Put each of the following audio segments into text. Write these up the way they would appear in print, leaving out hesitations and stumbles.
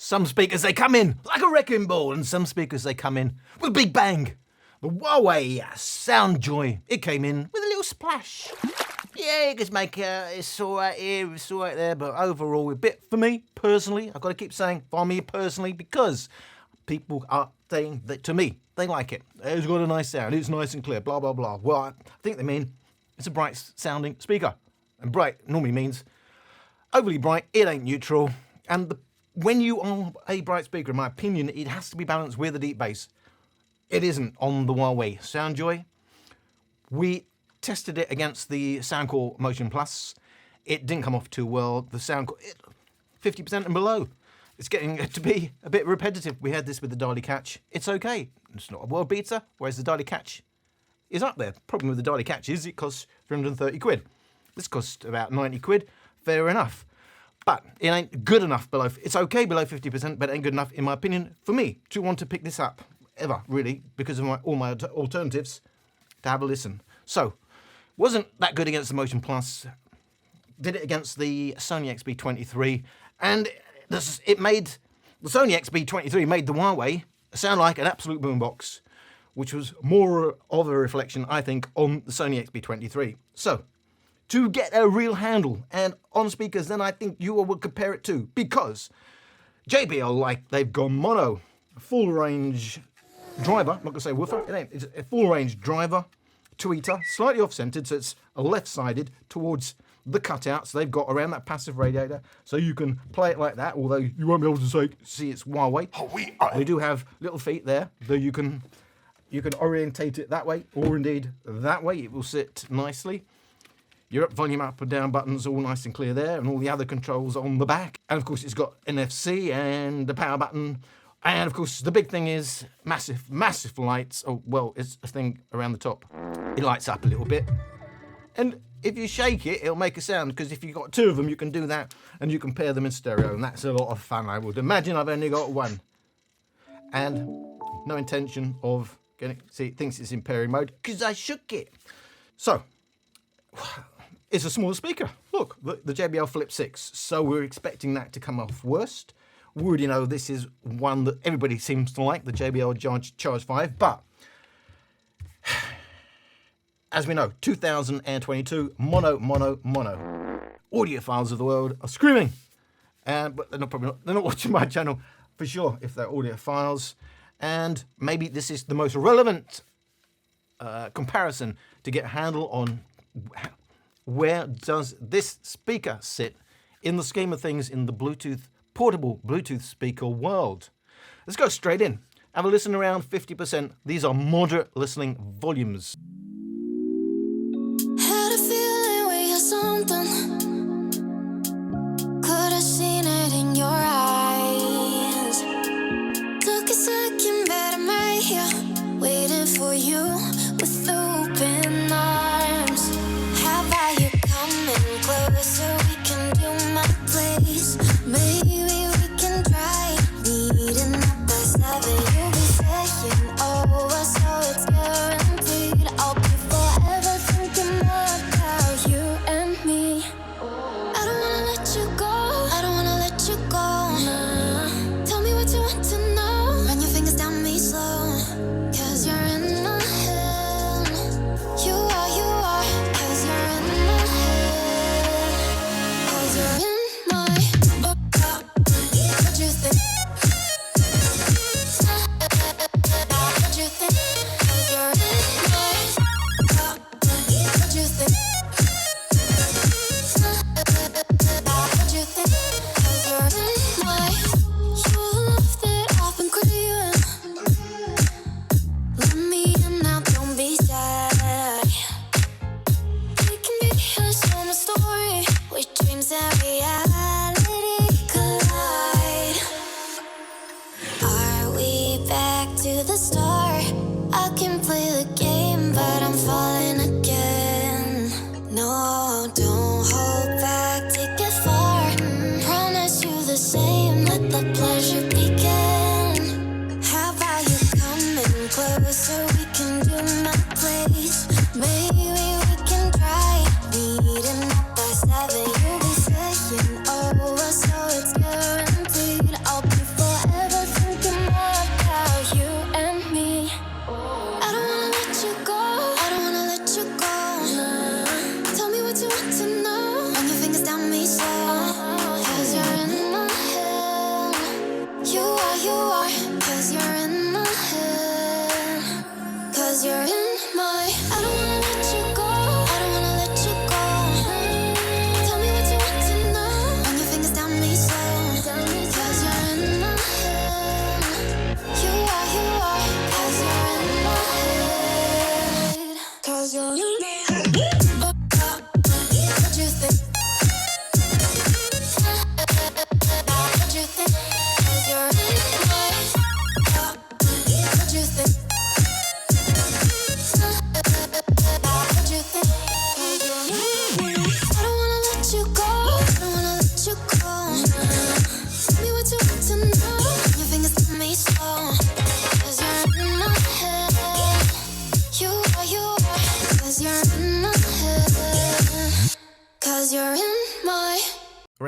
Some speakers, they come in like a wrecking ball, and some speakers, they come in with a big bang. The Huawei Sound Joy, it came in with a little splash. Yeah, you could make it's all right here, it's all right there, but overall, a bit, for me, personally, I've got to keep saying, for me personally, because people are saying that to me, they like it. It's got a nice sound, it's nice and clear, blah, blah, blah. Well, I think they mean it's a bright sounding speaker. And bright normally means overly bright, it ain't neutral. And when you are a bright speaker, in my opinion, it has to be balanced with a deep bass. It isn't on the Huawei Sound Joy. We tested it against the Soundcore Motion Plus. It didn't come off too well. The Soundcore, 50% and below. It's getting to be a bit repetitive. We had this with the Dali Catch. It's okay. It's not a world beater, whereas the Dali Catch is up there. Problem with the Dali Catch is it costs 330 quid. This costs about 90 quid. Fair enough. But it ain't good enough below. It's okay below 50%, but it ain't good enough, in my opinion, for me to want to pick this up ever, really, because of all my alternatives to have a listen. So, wasn't that good against the Motion Plus. Did it against the Sony XB23, and the Sony XB23 made the Huawei sound like an absolute boombox, which was more of a reflection, I think, on the Sony XB23. So, to get a real handle and on speakers, then I think you would compare it to, because JBL, like, they've gone mono, full range driver, I'm not gonna say woofer, it's a full range driver, tweeter, slightly off-centered, so it's a left-sided towards the cutouts they've got around that passive radiator, so you can play it like that, although you won't be able to see it's Huawei. They do have little feet there, though you can orientate it that way, or indeed that way, it will sit nicely. Your volume up and down buttons all nice and clear there, and all the other controls on the back. And of course it's got NFC and the power button. And of course the big thing is massive lights. Oh, well, it's a thing around the top. It lights up a little bit. And if you shake it, it'll make a sound, because if you've got two of them, you can do that, and you can pair them in stereo, and that's a lot of fun, I would imagine. I've only got one. And no intention of getting, see, it thinks it's in pairing mode, because I shook it. So, it's a smaller speaker. Look, the JBL Flip 6. So we're expecting that to come off worst. We already know this is one that everybody seems to like, the JBL Charge 5. But, as we know, 2022, mono. Audiophiles of the world are screaming. But they're not watching my channel for sure if they're audiophiles. And maybe this is the most relevant comparison to get a handle on where does this speaker sit in the scheme of things in the portable Bluetooth speaker world. Let's go straight in. Have a listen around 50%. These are moderate listening volumes. Had a feeling we had something. Could have seen it in your eyes. Took a second, but I'm right here, waiting for you with open arms. How about you coming closer? We can do my place. Maybe we can try meeting up by 7. You'll be saying over, so it's guaranteed. I'll be forever thinking more about you and me.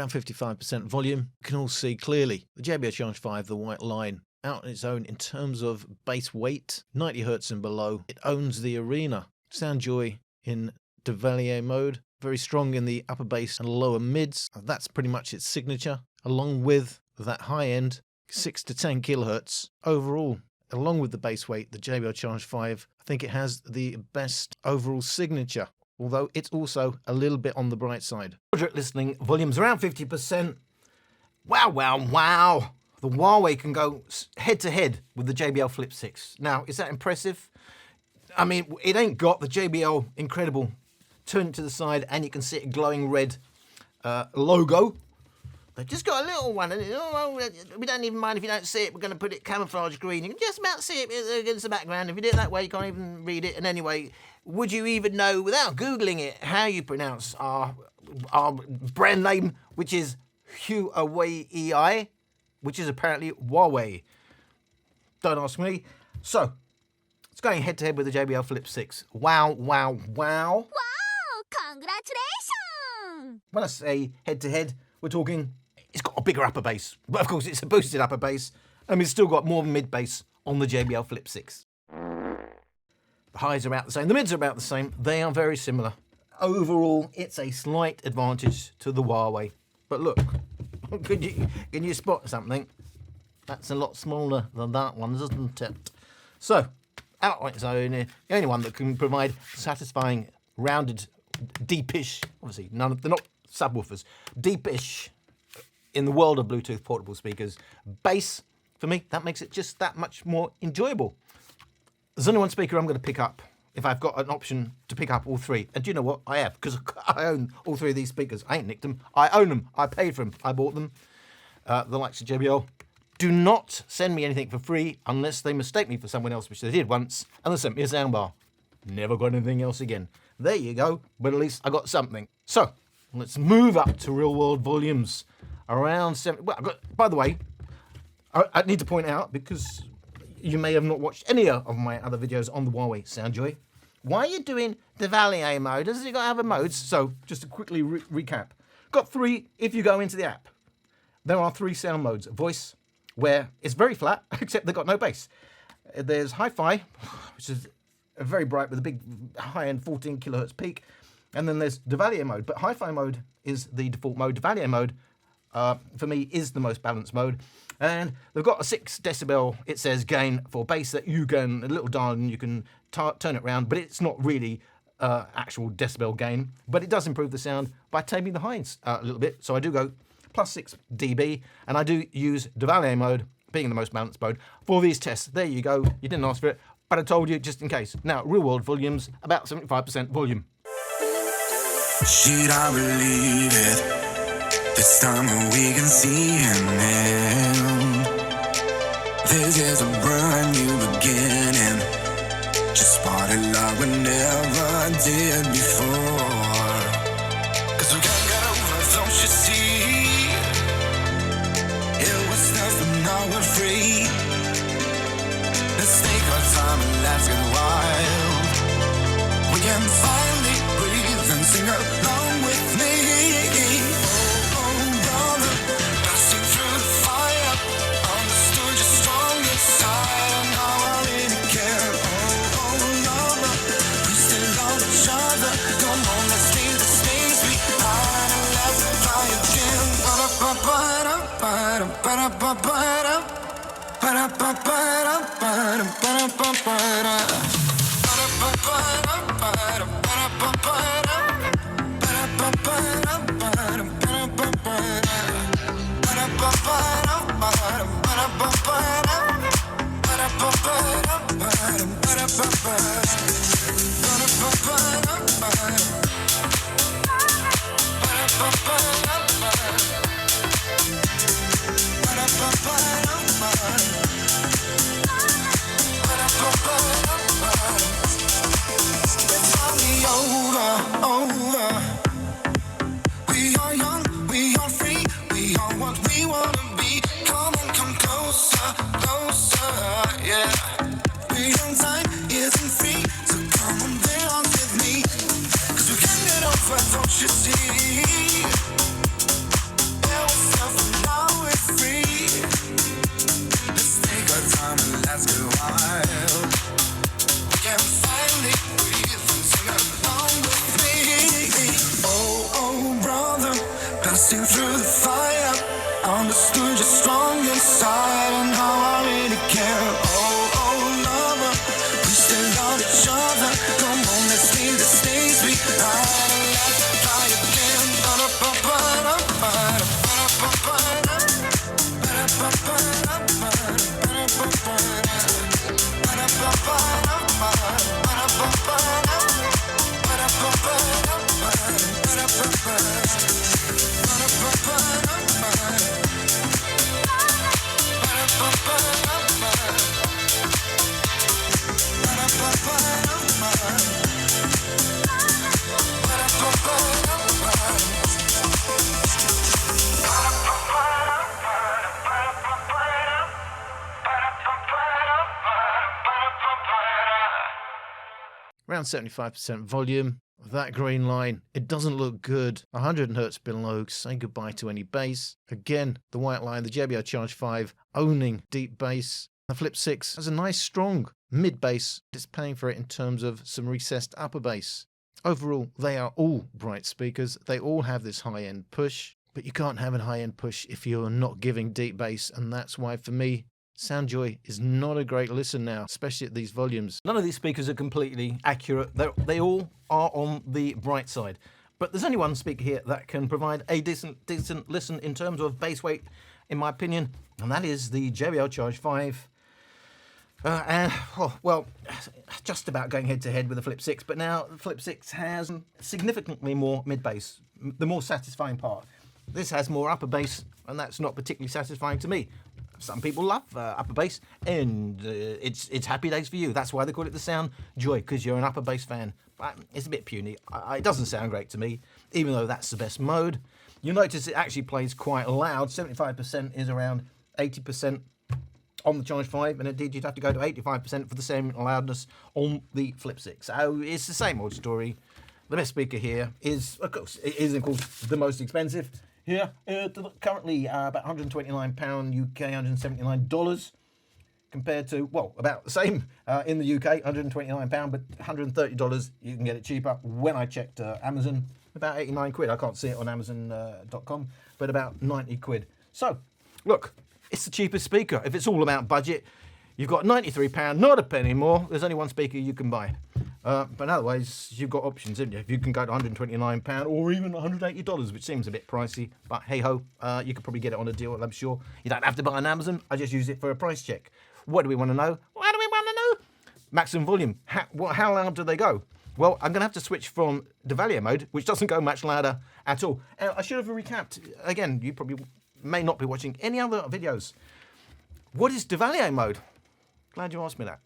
around 55% volume. You can all see clearly the JBL Charge 5, the white line, out on its own in terms of bass weight, 90 Hz and below. It owns the arena. Sound Joy in Devialet mode, very strong in the upper bass and lower mids. That's pretty much its signature, along with that high end 6 to 10 kilohertz. Overall, along with the bass weight, the JBL Charge 5, I think it has the best overall signature, although it's also a little bit on the bright side. Moderate listening, volume's around 50%. Wow, wow, wow. The Huawei can go head to head with the JBL Flip 6. Now, is that impressive? I mean, it ain't got the JBL incredible turn it to the side and you can see a glowing red logo. They've just got a little one, and we don't even mind if you don't see it. We're going to put it camouflage green. You can just about see it against the background. If you do it that way, you can't even read it. And anyway, would you even know, without Googling it, how you pronounce our brand name, which is Huawei, which is apparently Huawei? Don't ask me. So, it's going head to head with the JBL Flip 6. Wow, wow, wow. Wow! Congratulations! When I say head to head, we're talking, it's got a bigger upper bass. But of course, it's a boosted upper bass, and it's still got more mid bass on the JBL Flip 6. The highs are about the same, the mids are about the same. They are very similar. Overall, it's a slight advantage to the Huawei. But look, can you spot something? That's a lot smaller than that one, isn't it? So, out on its own, the only one that can provide satisfying, rounded, deepish, obviously, they're not subwoofers, deepish in the world of Bluetooth portable speakers. Bass, for me, that makes it just that much more enjoyable. There's only one speaker I'm going to pick up if I've got an option to pick up all three. And do you know what? I have, because I own all three of these speakers. I ain't nicked them. I own them. I paid for them. I bought them. The likes of JBL. Do not send me anything for free unless they mistake me for someone else, which they did once, and they sent me a soundbar. Never got anything else again. There you go, but at least I got something. So, let's move up to real-world volumes. Around 70... Well, by the way, I need to point out, because you may have not watched any of my other videos on the Huawei Sound Joy. Why are you doing Devialet mode? Does it got other modes? So, just to quickly recap. Got three if you go into the app. There are three sound modes. Voice, where it's very flat, except they've got no bass. There's Hi-Fi, which is very bright with a big high-end 14 kilohertz peak. And then there's Devialet mode, but Hi-Fi mode is the default mode. Devialet mode, for me, is the most balanced mode. And they've got a 6 decibel, it says, gain for bass that you can, a little dial, and you can turn it around, but it's not really actual decibel gain. But it does improve the sound by taming the highs a little bit. So I do go plus 6 dB, and I do use Devialet mode, being the most balanced mode, for these tests. There you go. You didn't ask for it, but I told you just in case. Now, real world volumes, about 75% volume. Should I believe it? This time we can see an end. This is a brand new beginning. Just parted like we never did before. Cause we can't get over, don't you see? It was tough, but now we're free. Let's take our time and let's get wild. We can finally breathe and sing along with me. inside and how I really care. Oh, lover, we still love each other. Come on, let's leave the stage behind and let's try again. Around 75% volume. That green line, it doesn't look good. 100 Hz below, say goodbye to any bass. Again, the white line, the JBL Charge 5 owning deep bass. The Flip 6 has a nice strong mid bass. It's paying for it in terms of some recessed upper bass. Overall, they are all bright speakers. They all have this high-end push, but you can't have a high-end push if you're not giving deep bass, and that's why for me, Sound Joy is not a great listen now, especially at these volumes. None of these speakers are completely accurate. They all are on the bright side. But there's only one speaker here that can provide a decent listen in terms of bass weight, in my opinion, and that is the JBL Charge 5. Just about going head-to-head with the Flip 6, but now the Flip 6 has significantly more mid-bass, the more satisfying part. This has more upper bass, and that's not particularly satisfying to me. Some people love upper bass, and it's happy days for you. That's why they call it the Sound Joy, because you're an upper bass fan. But it's a bit puny. It doesn't sound great to me, even though that's the best mode. You'll notice it actually plays quite loud. 75% is around 80% on the Charge 5, and indeed you'd have to go to 85% for the same loudness on the Flip 6. So it's the same old story. The best speaker here is, of course, the most expensive. Here, currently about £129 UK, $179, compared to, well, about the same in the UK, £129, but $130 you can get it cheaper. When I checked Amazon, about 89 quid. I can't see it on Amazon.com, but about 90 quid. So, look, it's the cheapest speaker. If it's all about budget, you've got £93, not a penny more. There's only one speaker you can buy. But otherwise, you've got options, haven't you? You can go to £129 or even $180, which seems a bit pricey. But hey-ho, you could probably get it on a deal, I'm sure. You don't have to buy on Amazon. I just use it for a price check. What do we want to know? What do we want to know? Maximum volume. How loud do they go? Well, I'm going to have to switch from Devialet mode, which doesn't go much louder at all. I should have recapped. Again, you probably may not be watching any other videos. What is Devialet mode? Glad you asked me that.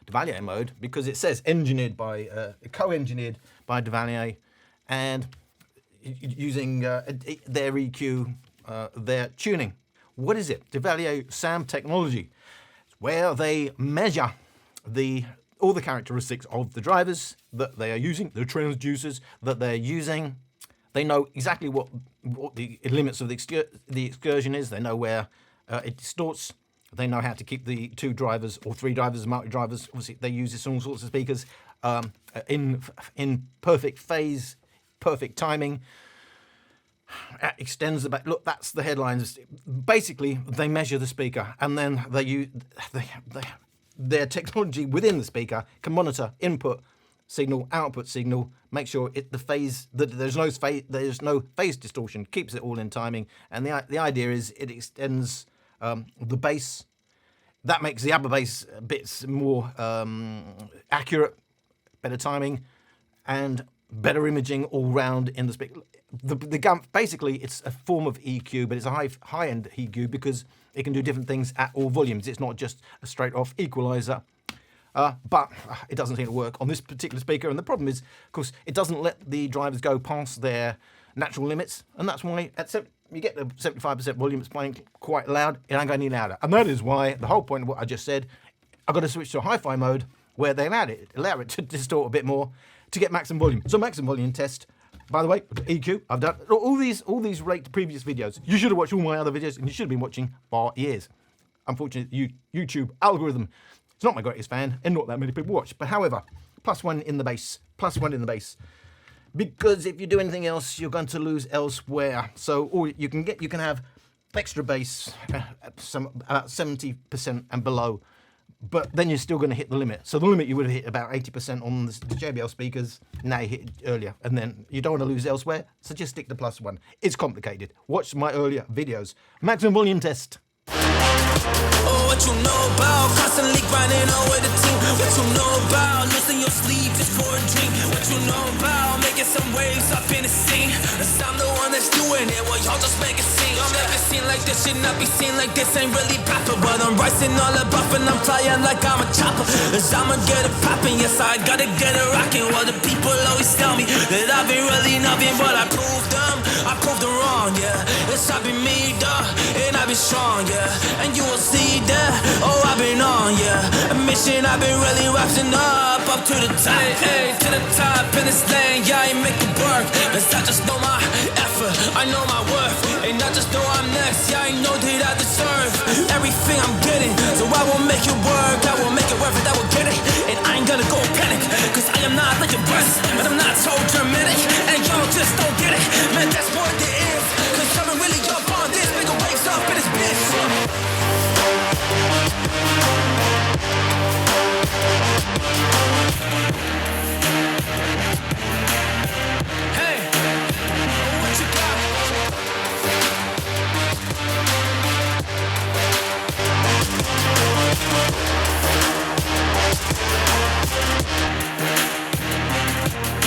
Devialet mode, because it says co-engineered by Devialet, and using their EQ, their tuning. What is it? Devialet SAM technology, where they measure all the characteristics of the drivers that they are using, the transducers that they're using. They know exactly what the limits of the excursion is. They know where it distorts. They know how to keep the 2 drivers or 3 drivers, multi-drivers. Obviously, they use this on all sorts of speakers in perfect phase, perfect timing. It extends the back. Look, that's the headlines. Basically, they measure the speaker, and then they use their technology within the speaker can monitor input signal, output signal, make sure there's no phase distortion, keeps it all in timing. And the idea is it extends the bass. That makes the upper bass bits more accurate, better timing, and better imaging all round in the speaker. Basically, it's a form of EQ, but it's a high-end EQ because it can do different things at all volumes. It's not just a straight-off equalizer. But it doesn't seem to work on this particular speaker. And the problem is, of course, it doesn't let the drivers go past their natural limits. And that's why you get the 75% volume, it's playing quite loud, it ain't going any louder. And that is why the whole point of what I just said, I've got to switch to a hi-fi mode where they allow it to distort a bit more to get maximum volume. So maximum volume test, by the way, EQ, I've done all these relate to previous videos. You should have watched all my other videos, and you should have been watching for years. Unfortunately, YouTube algorithm, it's not my greatest fan, and not that many people watch. But however, +1 in the bass, +1 in the bass. Because if you do anything else, you're going to lose elsewhere. So all you can have extra bass, about 70% and below, but then you're still going to hit the limit. So the limit you would have hit about 80% on the JBL speakers, now you hit it earlier, and then you don't want to lose elsewhere, so just stick to +1. It's complicated. Watch my earlier videos. Maximum volume test. Oh, what you know about constantly grinding on with the team? What you know about losing your sleep just for a dream? What you know about making some waves up in the scene? Cause I'm the one that's doing it, well y'all just make it seem. Y'all make it seem like this should not be seen, like this ain't really proper. But I'm rising all above and I'm flying like I'm a chopper. Cause I'ma get it poppin', yes I gotta get it rockin'. Well the people always tell me that I've been really nothing, but I proved them wrong, yeah. It's I been me, and I been strong, yeah. And you will see that, oh I've been on, yeah. A mission I've been really rising up to the top, hey, to the top in this lane, yeah, I make it work. Cause I just know my effort, I know my worth. And I just know I'm next, yeah, I know that I deserve everything I'm getting. So I will make it work, I will make it worth it, I will get it. And I ain't gonna go panic, cause I am not like your breast, but I'm not so dramatic. And y'all just don't get it, man, that's what it is. Cause I'm really up on this, bigger waves up in this bitch. Hey, what you got?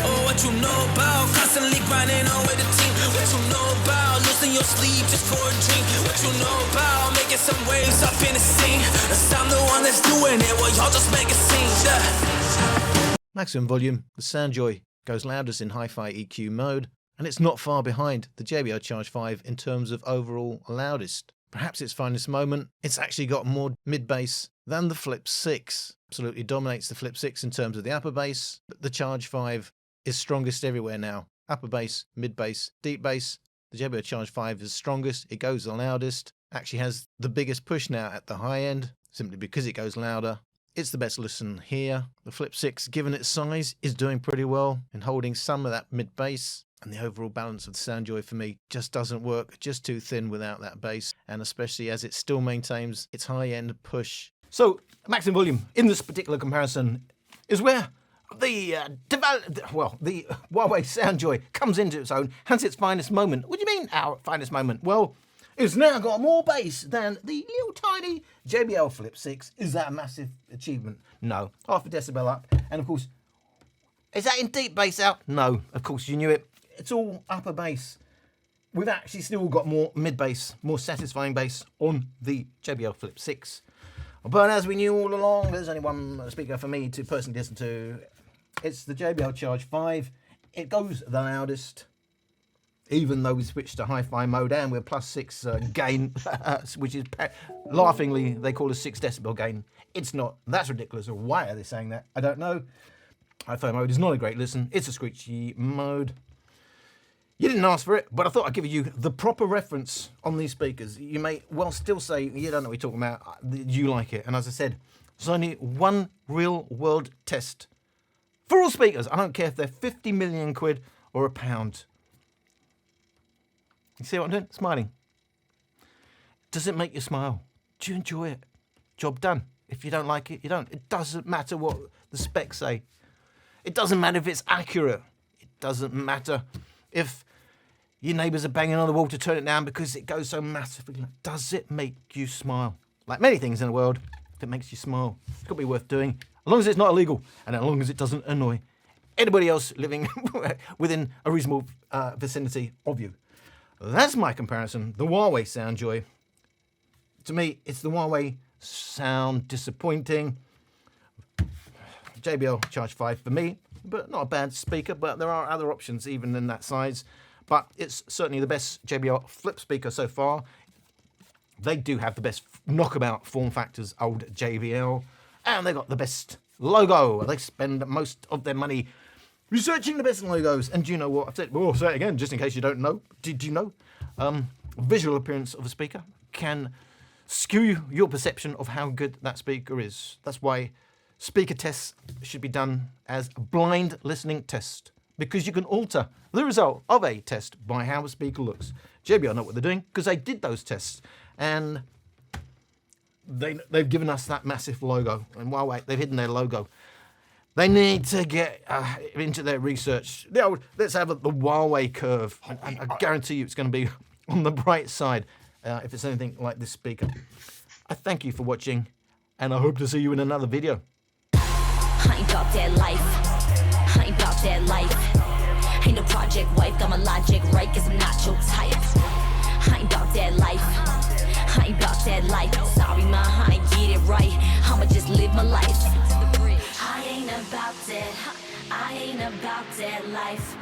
Oh, what you know about constantly grinding on with the team? What you know about losing your sleep just for a dream? What you know about making some waves up in the scene? Cause I'm the one that's doing it, well y'all just make it seem, yeah. Maximum volume, the Sound Joy goes loudest in hi-fi EQ mode, and it's not far behind the JBL Charge 5 in terms of overall loudest. Perhaps its finest moment, it's actually got more mid-bass than the Flip 6. Absolutely dominates the Flip 6 in terms of the upper bass, but the Charge 5 is strongest everywhere now. Upper bass, mid-bass, deep bass. The JBL Charge 5 is strongest, it goes the loudest, actually has the biggest push now at the high end, simply because it goes louder. It's the best listen here. The Flip 6, given its size, is doing pretty well in holding some of that mid-bass. And the overall balance of the Sound Joy for me just doesn't work, just too thin without that bass. And especially as it still maintains its high-end push. So, maximum volume in this particular comparison is where the Huawei Sound Joy comes into its own, has its finest moment. What do you mean, our finest moment? Well, it's now got more bass than the little tiny JBL Flip 6. Is that a massive achievement? No. Half a decibel up. And of course, is that in deep bass out? No. Of course, you knew it. It's all upper bass. We've actually still got more mid-bass, more satisfying bass on the JBL Flip 6. But as we knew all along, there's only one speaker for me to personally listen to. It's the JBL Charge 5. It goes the loudest, even though we switched to hi-fi mode and we're +6 gain, which is laughingly, they call a 6 decibel gain. It's not. That's ridiculous. Why are they saying that? I don't know. Hi-fi mode is not a great listen. It's a screechy mode. You didn't ask for it, but I thought I'd give you the proper reference on these speakers. You may well still say, you don't know what you're talking about, you like it. And as I said, there's only one real world test for all speakers. I don't care if they're 50 million quid or £1. You see what I'm doing? Smiling. Does it make you smile? Do you enjoy it? Job done. If you don't like it, you don't. It doesn't matter what the specs say. It doesn't matter if it's accurate. It doesn't matter if your neighbours are banging on the wall to turn it down because it goes so massively. Does it make you smile? Like many things in the world, if it makes you smile, it's got to be worth doing. As long as it's not illegal and as long as it doesn't annoy anybody else living within a reasonable vicinity of you. That's my comparison. The Huawei Sound Joy. To me, it's the Huawei sound disappointing. JBL Charge 5 for me, but not a bad speaker, but there are other options even in that size. But it's certainly the best JBL Flip speaker so far. They do have the best knockabout form factors, old JBL, and they got the best logo. They spend most of their money researching the best logos. And do you know what? I've said, well, I'll say it again, just in case you don't know. Did you know? Visual appearance of a speaker can skew your perception of how good that speaker is. That's why speaker tests should be done as a blind listening test, because you can alter the result of a test by how a speaker looks. JBL know what they're doing because they did those tests, and they've given us that massive logo. And Huawei, they've hidden their logo. They need to get into their research. Let's have the Huawei curve. I guarantee you it's going to be on the bright side if it's anything like this speaker. I thank you for watching, and I hope to see you in another video. I ain't about that life. I ain't about that life. Ain't no project wife, got my logic right, guess I'm not your type. I ain't about that life. I ain't about that life. Sorry, ma, I ain't get it right. I'ma just live my life. I ain't about that. I ain't about that life.